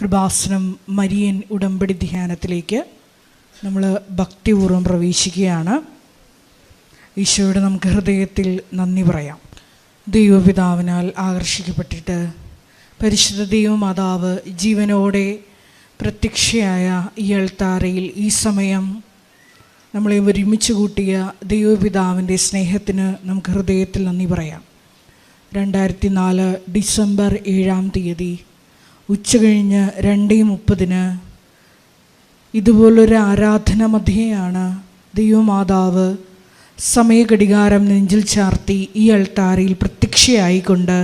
Kripasanam Marian ഉടമ്പടി ധ്യാനത്തിലേക്ക് നമ്മൾ ഭക്തിപൂർവ്വം പ്രവേശിക്കുകയാണ്. ഈശോയോട് നമുക്ക് ഹൃദയത്തിൽ നന്ദി പറയാം. ദൈവപിതാവിനാൽ ആകർഷിക്കപ്പെട്ടിട്ട് പരിശുദ്ധ ദൈവമാതാവ് ജീവനോടെ പ്രത്യക്ഷയായ ഈ അൾത്താരയിൽ ഈ സമയം നമ്മളെ ഒരുമിച്ച് കൂട്ടിയ ദൈവപിതാവിൻ്റെ സ്നേഹത്തിന് നമുക്ക് ഹൃദയത്തിൽ നന്ദി പറയാം. 2004 ഡിസംബർ 7 ഉച്ചകഴിഞ്ഞ് 2:30 ഇതുപോലൊരു ആരാധന മധ്യേയാണ് ദൈവമാതാവ് സമയഘടികാരം നെഞ്ചിൽ ചാർത്തി ഈ അൾത്താരയിൽ പ്രത്യക്ഷയായിക്കൊണ്ട്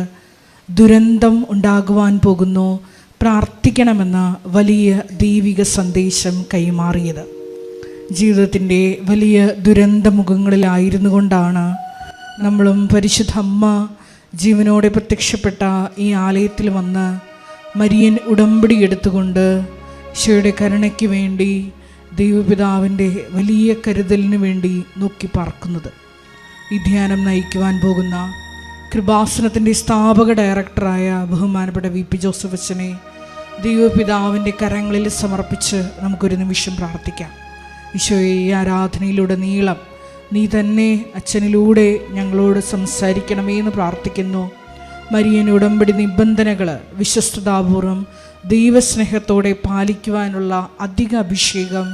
ദുരന്തം ഉണ്ടാകുവാൻ പോകുന്നു, പ്രാർത്ഥിക്കണമെന്ന വലിയ ദൈവിക സന്ദേശം കൈമാറിയത്. ജീവിതത്തിൻ്റെ വലിയ ദുരന്തമുഖങ്ങളിലായിരുന്നു കൊണ്ടാണ് നമ്മളും പരിശുദ്ധ അമ്മ ജീവനോടെ പ്രത്യക്ഷപ്പെട്ട ഈ ആലയത്തിൽ വന്ന് മരിയൻ ഉടമ്പടി എടുത്തുകൊണ്ട് ഈശോയുടെ കരുണയ്ക്ക് വേണ്ടി ദൈവപിതാവിൻ്റെ വലിയ കരുതലിന് വേണ്ടി നോക്കി പാർക്കുന്നത്. ഈ ധ്യാനം നയിക്കുവാൻ പോകുന്ന കൃപാസനത്തിൻ്റെ സ്ഥാപക ഡയറക്ടറായ ബഹുമാനപ്പെട്ട VP ജോസഫ് അച്ഛനെ ദൈവപിതാവിൻ്റെ കരങ്ങളിൽ സമർപ്പിച്ച് നമുക്കൊരു നിമിഷം പ്രാർത്ഥിക്കാം. ഈശോയെ, ഈ ആരാധനയിലുടനീളം നീ തന്നെ അച്ഛനിലൂടെ ഞങ്ങളോട് സംസാരിക്കണമേ എന്ന് പ്രാർത്ഥിക്കുന്നു. മരിയൻ ഉടമ്പടി നിബന്ധനകൾ വിശ്വസ്തതാപൂർവം ദൈവസ്നേഹത്തോടെ പാലിക്കുവാനുള്ള അധിക അഭിഷേകം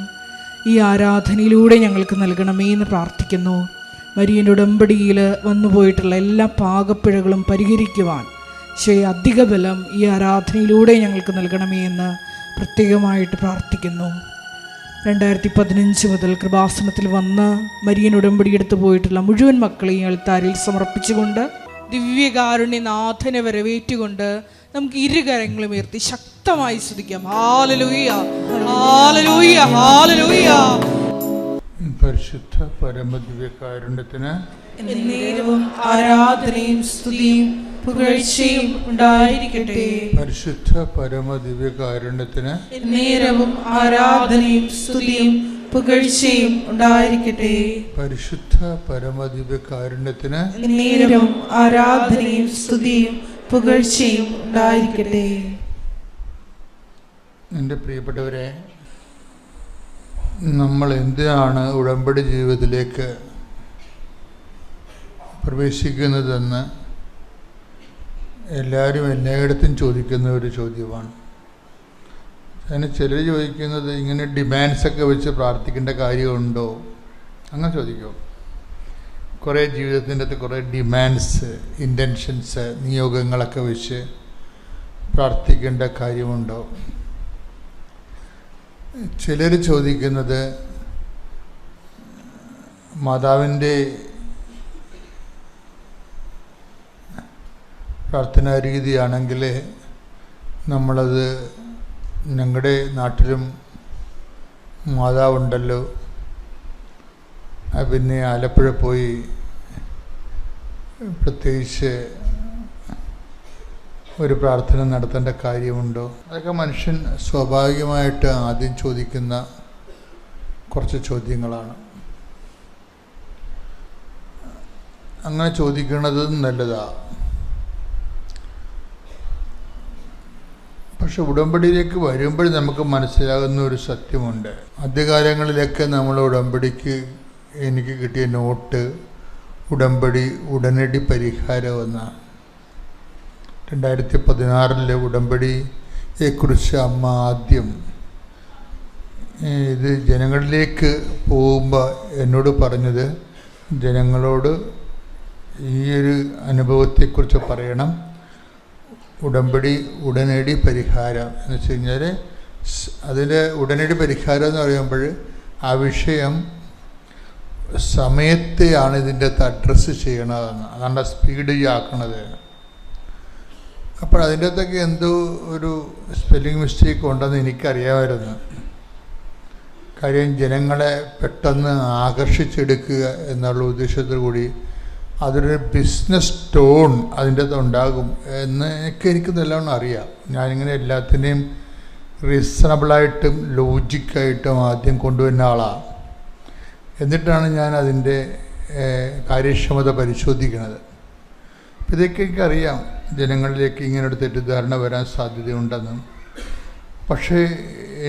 ഈ ആരാധനയിലൂടെ ഞങ്ങൾക്ക് നൽകണമേ എന്ന് പ്രാർത്ഥിക്കുന്നു. മരിയൻ ഉടമ്പടിയിൽ വന്നുപോയിട്ടുള്ള എല്ലാ പാകപ്പിഴകളും പരിഹരിക്കുവാൻ അധിക ബലം ഈ ആരാധനയിലൂടെ ഞങ്ങൾക്ക് നൽകണമേ എന്ന് പ്രത്യേകമായിട്ട് പ്രാർത്ഥിക്കുന്നു. 2015 മുതൽ കൃപാസനത്തിൽ വന്ന് മരിയൻ ഉടമ്പടി എടുത്തു പോയിട്ടുള്ള മുഴുവൻ മക്കളെയും അൾത്താരയിൽ സമർപ്പിച്ചുകൊണ്ട് ദിവ്യകാരുണ്യനാഥനെ വരവേറ്റുകൊണ്ട് നമുക്ക് ഇരുകരങ്ങളും ഉയർത്തി ശക്തമായി സ്തുതിക്കാം. Hallelujah, hallelujah, hallelujah. പരിശുദ്ധ പരമദിവ്യകാരുണ്യത്തിന് എന്നേരവും ആരാധനയും സ്തുതിയും പുകഴ്ചയും ഉണ്ടായിരിക്കട്ടെ. പരിശുദ്ധ പരമദിവ്യകാരുണ്യത്തിന് എന്നേരവും ആരാധനയും സ്തുതിയും പുകഴ്ചയും ഉണ്ടായിരിക്കട്ടെ. പരിശുദ്ധ പരമദിവ്യകാരുണ്യത്തിന് എന്നേരവും ആരാധനയും സ്തുതിയും പുകഴ്ചയും ഉണ്ടായിരിക്കട്ടെ. എൻ്റെ പ്രിയപ്പെട്ടവരെ, നമ്മൾ എന്തിനാണ് ഉടമ്പടി ജീവിതത്തിലേക്ക് പ്രവേശിക്കുന്നതെന്ന് എല്ലാവരും എല്ലായിടത്തും ചോദിക്കുന്ന ഒരു ചോദ്യമാണ്. അതിന് ചിലർ ചോദിക്കുന്നത് ഇങ്ങനെ ഡിമാൻഡ്സൊക്കെ വെച്ച് പ്രാർത്ഥിക്കേണ്ട കാര്യമുണ്ടോ, അങ്ങനെ ചോദിക്കും. കുറേ ജീവിതത്തിൻ്റെ അകത്ത് കുറേ ഡിമാൻഡ്സ്, ഇൻറ്റൻഷൻസ്, നിയോഗങ്ങളൊക്കെ വെച്ച് പ്രാർത്ഥിക്കേണ്ട കാര്യമുണ്ടോ. ചിലർ ചോദിക്കുന്നത് മാതാവിൻ്റെ പ്രാർത്ഥനാ രീതിയാണെങ്കിൽ നമ്മളത് ഞങ്ങളുടെ നാട്ടിലും മാതാവുണ്ടല്ലോ, പിന്നെ ആലപ്പുഴ പോയി പ്രത്യേകിച്ച് ഒരു പ്രാർത്ഥന നടത്തേണ്ട കാര്യമുണ്ടോ. അതൊക്കെ മനുഷ്യൻ സ്വാഭാവികമായിട്ട് ആദ്യം ചോദിക്കുന്ന കുറച്ച് ചോദ്യങ്ങളാണ്. അങ്ങനെ ചോദിക്കുന്നത് നല്ലതാണ്. പക്ഷെ ഉടമ്പടിയിലേക്ക് വരുമ്പോൾ നമുക്ക് മനസ്സിലാകുന്ന ഒരു സത്യമുണ്ട്. ആദ്യകാലങ്ങളിലൊക്കെ നമ്മൾ ഉടമ്പടിക്ക് എനിക്ക് കിട്ടിയ നോട്ട് ഉടമ്പടി ഉടനടി പരിഹാരം എന്നാണ്. 2016 ഉടമ്പടിയെക്കുറിച്ച് അമ്മ ആദ്യം ഇത് ജനങ്ങളിലേക്ക് പോകുമ്പോൾ എന്നോട് പറഞ്ഞത്, ജനങ്ങളോട് ഈയൊരു അനുഭവത്തെക്കുറിച്ച് പറയണം, ഉടമ്പടി ഉടനടി പരിഹാരം എന്ന് വെച്ച് കഴിഞ്ഞാൽ അതിൻ്റെ ഉടനടി പരിഹാരം എന്ന് പറയുമ്പോൾ ആ വിഷയം സമയത്തെയാണ് ഇതിൻ്റെ അകത്ത് അഡ്രസ്സ് ചെയ്യണതെന്ന്, അതാണ് സ്പീഡ് ആക്കണത്. അപ്പോൾ അതിൻ്റെ അകത്തൊക്കെ എന്തോ ഒരു സ്പെല്ലിംഗ് മിസ്റ്റേക്ക് ഉണ്ടെന്ന് എനിക്കറിയാമായിരുന്നു. കാര്യം ജനങ്ങളെ പെട്ടെന്ന് ആകർഷിച്ചെടുക്കുക എന്നുള്ള ഉദ്ദേശത്തോടു കൂടി അതൊരു ബിസിനസ് ടോൺ അതിൻ്റെ അകത്ത് ഉണ്ടാകും എന്ന് എനിക്ക് നല്ലോണം അറിയാം. ഞാനിങ്ങനെ എല്ലാത്തിനെയും റീസണബിളായിട്ടും ലോജിക്കായിട്ടും ആദ്യം കൊണ്ടുവരുന്ന ആളാണ്. എന്നിട്ടാണ് ഞാൻ അതിൻ്റെ കാര്യക്ഷമത പരിശോധിക്കുന്നത്. ഇതൊക്കെ എനിക്കറിയാം, ജനങ്ങളിലേക്ക് ഇങ്ങനൊരു തെറ്റിദ്ധാരണ വരാൻ സാധ്യതയുണ്ടെന്നും പക്ഷേ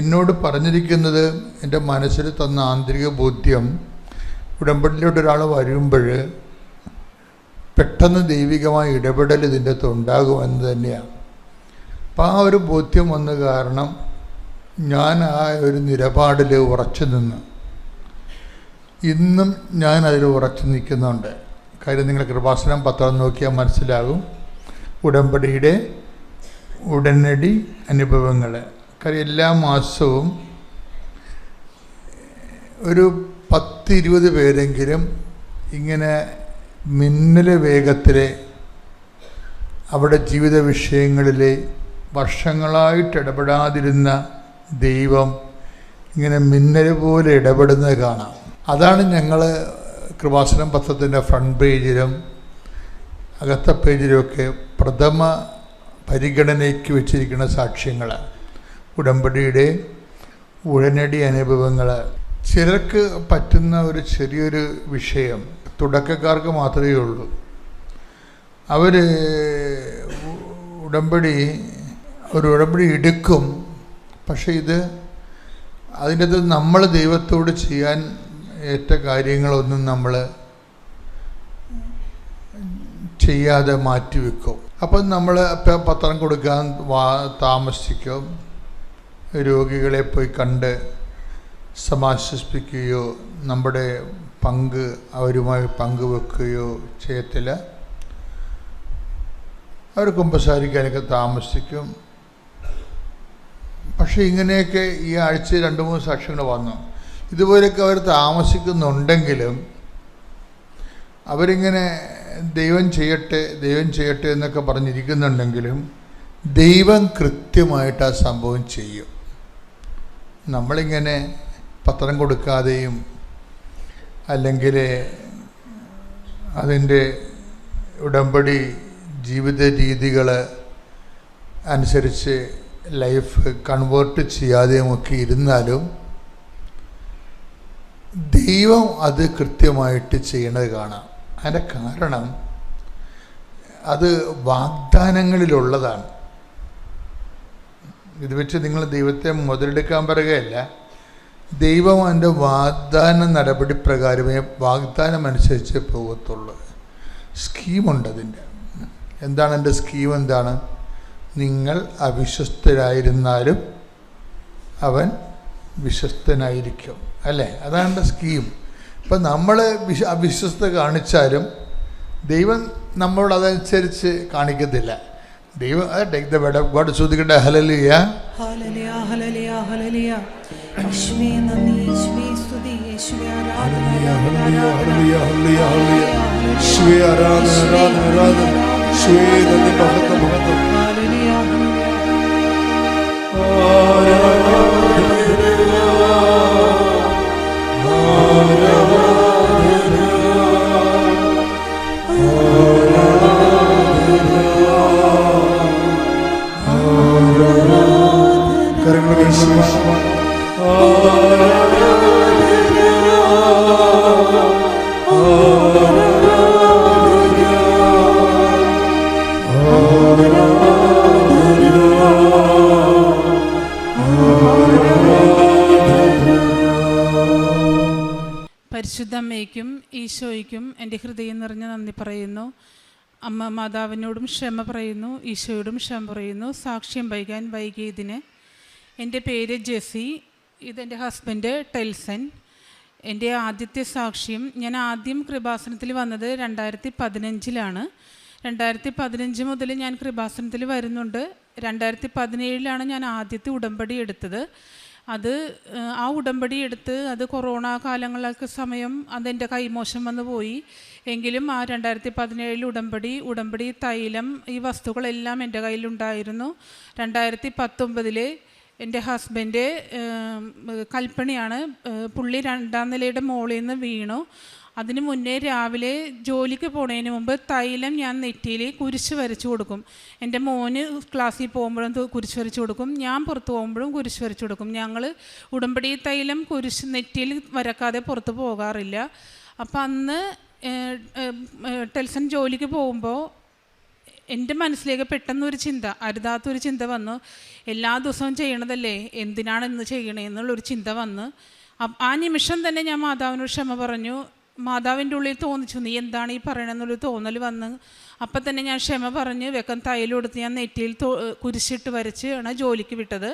എന്നോട് പറഞ്ഞിരിക്കുന്നത്, എൻ്റെ മനസ്സിൽ തന്ന ആന്തരിക ബോധ്യം, ഉടമ്പടിയിലോട്ട് ഒരാൾ വരുമ്പോൾ പെട്ടെന്ന് ദൈവികമായ ഇടപെടൽ ഇതിൻ്റെ അകത്ത് ഉണ്ടാകുമെന്ന് തന്നെയാണ്. അപ്പം ആ ഒരു ബോധ്യം വന്ന കാരണം ഞാൻ ആ ഒരു നിലപാടിൽ ഉറച്ചു നിന്ന് ഇന്നും ഞാൻ അതിൽ ഉറച്ചു നിൽക്കുന്നുണ്ട്. കാര്യം നിങ്ങൾ കൃപാസനം പത്രം നോക്കിയാൽ മനസ്സിലാകും ഉടമ്പടിയുടെ ഉടനടി അനുഭവങ്ങൾ. കാര്യം എല്ലാ മാസവും ഒരു 10-20 പേരെങ്കിലും ഇങ്ങനെ മിന്നൽ വേഗത്തിൽ അവിടെ ജീവിത വിഷയങ്ങളിൽ വർഷങ്ങളായിട്ട് ഇടപെടാതിരുന്ന ദൈവം ഇങ്ങനെ മിന്നൽ പോലെ ഇടപെടുന്നത് കാണാം. അതാണ് ഞങ്ങൾ കൃപാസനം പത്രത്തിൻ്റെ ഫ്രണ്ട് പേജിലും അകത്ത പേജിലുമൊക്കെ പ്രഥമ പരിഗണനയ്ക്ക് വെച്ചിരിക്കുന്ന സാക്ഷ്യങ്ങൾ, ഉടമ്പടിയുടെ ഉടനടി അനുഭവങ്ങൾ. ചിലർക്ക് പറ്റുന്ന ഒരു ചെറിയൊരു വിഷയം, തുടക്കക്കാർക്ക് മാത്രമേ ഉള്ളൂ. അവർ ഉടമ്പടി എടുക്കും, പക്ഷേ അതിൻ്റെ അത് നമ്മൾ ദൈവത്തോട് ചെയ്യാൻ ഏറ്റ കാര്യങ്ങളൊന്നും നമ്മൾ ചെയ്യാതെ മാറ്റിവെക്കും. അപ്പം നമ്മൾ പത്രം കൊടുക്കാൻ താമസിക്കും. രോഗികളെ പോയി കണ്ട് സമാശ്വസിപ്പിക്കുകയോ നമ്മുടെ പങ്ക് അവരുമായി പങ്കുവെക്കുകയോ ചെയ്യത്തില്ല. അവർ കുമ്പസാരിക്കാനൊക്കെ താമസിക്കും. പക്ഷേ ഇങ്ങനെയൊക്കെ ഈ ആഴ്ച 2-3 സാക്ഷ്യങ്ങൾ വന്നു. ഇതുപോലെയൊക്കെ അവർ താമസിക്കുന്നുണ്ടെങ്കിലും അവരിങ്ങനെ ദൈവം ചെയ്യട്ടെ എന്നൊക്കെ പറഞ്ഞിരിക്കുന്നുണ്ടെങ്കിലും ദൈവം കൃത്യമായിട്ട് ആ സംഭവം ചെയ്യും. നമ്മളിങ്ങനെ പത്രം കൊടുക്കാതെയും അല്ലെങ്കിൽ അതിൻ്റെ ഉടമ്പടി ജീവിത രീതികൾ അനുസരിച്ച് ലൈഫ് കൺവേർട്ട് ചെയ്യാതെയുമൊക്കെ ഇരുന്നാലും ദൈവം അത് കൃത്യമായിട്ട് ചെയ്യണത് കാണാം. അതിൻ്റെ കാരണം അത് വാഗ്ദാനങ്ങളിലുള്ളതാണ്. ഇത് വെച്ച് നിങ്ങൾ ദൈവത്തെ മുതലെടുക്കാൻ പറയുകയല്ല. ദൈവം അതിൻ്റെ വാഗ്ദാന നടപടി പ്രകാരമേ വാഗ്ദാനം അനുസരിച്ച് പോകത്തുള്ളൂ. സ്കീമുണ്ട് അതിൻ്റെ. എന്താണ് എൻ്റെ സ്കീം? എന്താണ്? നിങ്ങൾ അവിശ്വസ്തരായിരുന്നാലും അവൻ വിശ്വസ്തനായിരിക്കും, അല്ലേ? അതാണ് എൻ്റെ സ്കീം. ഇപ്പം നമ്മൾ അവിശ്വസ്ത കാണിച്ചാലും ദൈവം നമ്മളോട് അതനുസരിച്ച് കാണിക്കത്തില്ല. ദൈവം take the word of God. ശ്രദ്ധിക്കട്ടെ. Hallelujah, hallelujah, hallelujah, hallelujah. യേശുവേ നന്ദി, യേശുവേ സ്തുതി, യേശുവേ ആരാധന, ഹല്ലേലൂയ, ഹല്ലേലൂയ, ഹല്ലേലൂയ. യേശുവേ ആരാധന, ആരാധന, ആരാധന. യേശുവേ നന്ദി, മഹത്വം, മഹത്വം. ഹല്ലേലൂയ, പരിശുദ്ധ അമ്മയ്ക്കും ഈശോയ്ക്കും എൻ്റെ ഹൃദയം നിറഞ്ഞ നന്ദി പറയുന്നു. അമ്മ മാതാവിനോടും ക്ഷമ പറയുന്നു, ഈശോയോടും ക്ഷമ പറയുന്നു. സാക്ഷ്യം വൈകിയതിന്. എൻ്റെ പേര് ജെസി, ഇതെൻ്റെ ഹസ്ബൻഡ് ടെൽസൺ. എൻ്റെ ആദ്യത്തെ സാക്ഷ്യം, ഞാൻ ആദ്യം കൃപാസനത്തിൽ വന്നത് 2015 2015 മുതൽ ഞാൻ കൃപാസനത്തിൽ വരുന്നുണ്ട്. 2017 ഞാൻ ആദ്യത്തെ ഉടമ്പടി എടുത്തത്. ആ ഉടമ്പടി എടുത്ത് അത് കൊറോണ കാലങ്ങളൊക്കെ സമയം അതെൻ്റെ കൈമോശം വന്നു പോയി. എങ്കിലും ആ 2017 ഉടമ്പടി തൈലം ഈ വസ്തുക്കളെല്ലാം എൻ്റെ കയ്യിലുണ്ടായിരുന്നു. 2019 എൻ്റെ ഹസ്ബൻഡ് കൽപ്പണിയാണ്. പുള്ളി 2ാം നിലയുടെ മുകളിൽ നിന്ന് വീണു. അതിന് മുന്നേ രാവിലെ ജോലിക്ക് പോണതിന് മുമ്പ് തൈലം ഞാൻ നെറ്റിയിൽ കുരിശ് വരച്ചു കൊടുക്കും. എൻ്റെ മോന് ക്ലാസ്സിൽ പോകുമ്പോഴും കുരിശ് വരച്ചു കൊടുക്കും, ഞാൻ പുറത്ത് പോകുമ്പോഴും കുരിശ് വരച്ചു കൊടുക്കും. ഞങ്ങൾ ഉടമ്പടി തൈലം കുരിശ് നെറ്റിയിൽ വരക്കാതെ പുറത്ത് പോകാറില്ല. അപ്പം അന്ന് ടെൽസൺ ജോലിക്ക് പോകുമ്പോൾ എൻ്റെ മനസ്സിലേക്ക് പെട്ടെന്നൊരു ചിന്ത, അരുതാത്തൊരു ചിന്ത വന്നു. എല്ലാ ദിവസവും ചെയ്യണതല്ലേ, എന്തിനാണ് ഇന്ന് ചെയ്യണേ എന്നുള്ളൊരു ചിന്ത വന്ന് ആ നിമിഷം തന്നെ ഞാൻ മാതാവിനോട് ക്ഷമ പറഞ്ഞു. മാതാവിൻ്റെ ഉള്ളിൽ തോന്നിച്ചു, നീ എന്താണ് ഈ പറയണമെന്നുള്ളൊരു തോന്നൽ വന്ന് അപ്പം തന്നെ ഞാൻ ക്ഷമ പറഞ്ഞ് വേഗം തൈലം എടുത്ത് ഞാൻ നെറ്റിയിൽ കുരിശിട്ട് വരച്ച് ആണ് ജോലിക്ക് വിട്ടത്.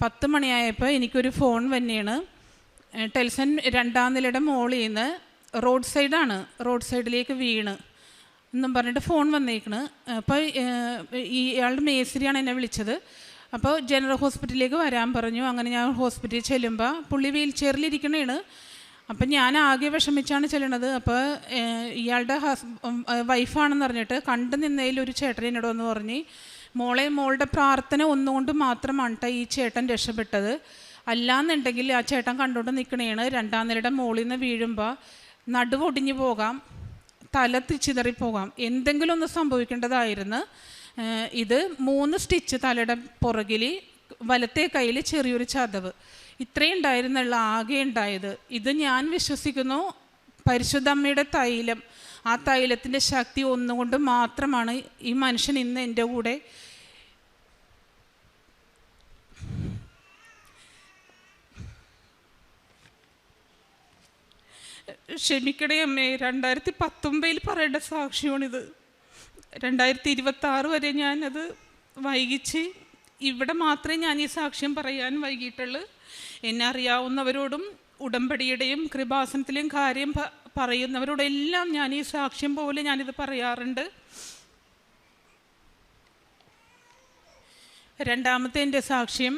10 മണിയായപ്പോൾ എനിക്കൊരു ഫോൺ തന്നെയാണ്. ടെൽസൺ 2-ാം നിലയുടെ മോളിൽ നിന്ന് റോഡ് സൈഡിലേക്ക് വീണ് എന്നും പറഞ്ഞിട്ട് ഫോൺ വന്നേക്കണ്. അപ്പോൾ ഇയാളുടെ മേസ്രിയാണ് എന്നെ വിളിച്ചത്. അപ്പോൾ ജനറൽ ഹോസ്പിറ്റലിലേക്ക് വരാൻ പറഞ്ഞു. അങ്ങനെ ഞാൻ ഹോസ്പിറ്റലിൽ ചെല്ലുമ്പോൾ പുള്ളി വീൽ ചെയറിലിരിക്കണേണ്. അപ്പം ഞാൻ ആകെ വിഷമിച്ചാണ് ചെല്ലണത്. അപ്പോൾ ഇയാളുടെ വൈഫാണെന്ന് പറഞ്ഞിട്ട് കണ്ടു നിന്നതിൽ ഒരു ചേട്ടൻ എന്നോട് വന്ന് പറഞ്ഞ്, മോളുടെ പ്രാർത്ഥന ഒന്നുകൊണ്ട് മാത്രമാണ് ഈ ചേട്ടൻ രക്ഷപ്പെട്ടത്, അല്ലാന്നുണ്ടെങ്കിൽ ആ ചേട്ടൻ കണ്ടുകൊണ്ട് നിൽക്കണേണ് 2-ാം നിലയുടെ മോളിൽ നിന്ന് വീഴുമ്പോൾ നടുവൊടിഞ്ഞു പോകാം, തല ചിതറിപ്പോകാം, എന്തെങ്കിലും ഒന്ന് സംഭവിക്കേണ്ടതായിരുന്നു. ഇത് 3 സ്റ്റിച്ച് തലയുടെ പുറകിൽ, വലത്തെ കയ്യിൽ ചെറിയൊരു ചതവ്, ഇത്രയും ഉണ്ടായിരുന്നുള്ള ആകെ ഉണ്ടായത്. ഇത് ഞാൻ വിശ്വസിക്കുന്നു പരിശുദ്ധ അമ്മയുടെ തൈലം, ആ തൈലത്തിൻ്റെ ശക്തി ഒന്നുകൊണ്ട് മാത്രമാണ് ഈ മനുഷ്യൻ ഇന്ന് എൻ്റെ കൂടെ. ക്ഷമിക്കണേ അമ്മേ, 2019 പറയേണ്ട സാക്ഷ്യമാണിത്. 2026 വരെ ഞാനത് വൈകിച്ച് ഇവിടെ മാത്രമേ ഞാൻ ഈ സാക്ഷ്യം പറയാൻ വൈകിട്ടുള്ളൂ. എന്നെ അറിയാവുന്നവരോടും ഉടമ്പടിയുടെയും കൃപാസനത്തിലെയും കാര്യം പറയുന്നവരോടെല്ലാം ഞാൻ ഈ സാക്ഷ്യം പോലെ ഞാനിത് പറയാറുണ്ട്. രണ്ടാമത്തെ എൻ്റെ സാക്ഷ്യം,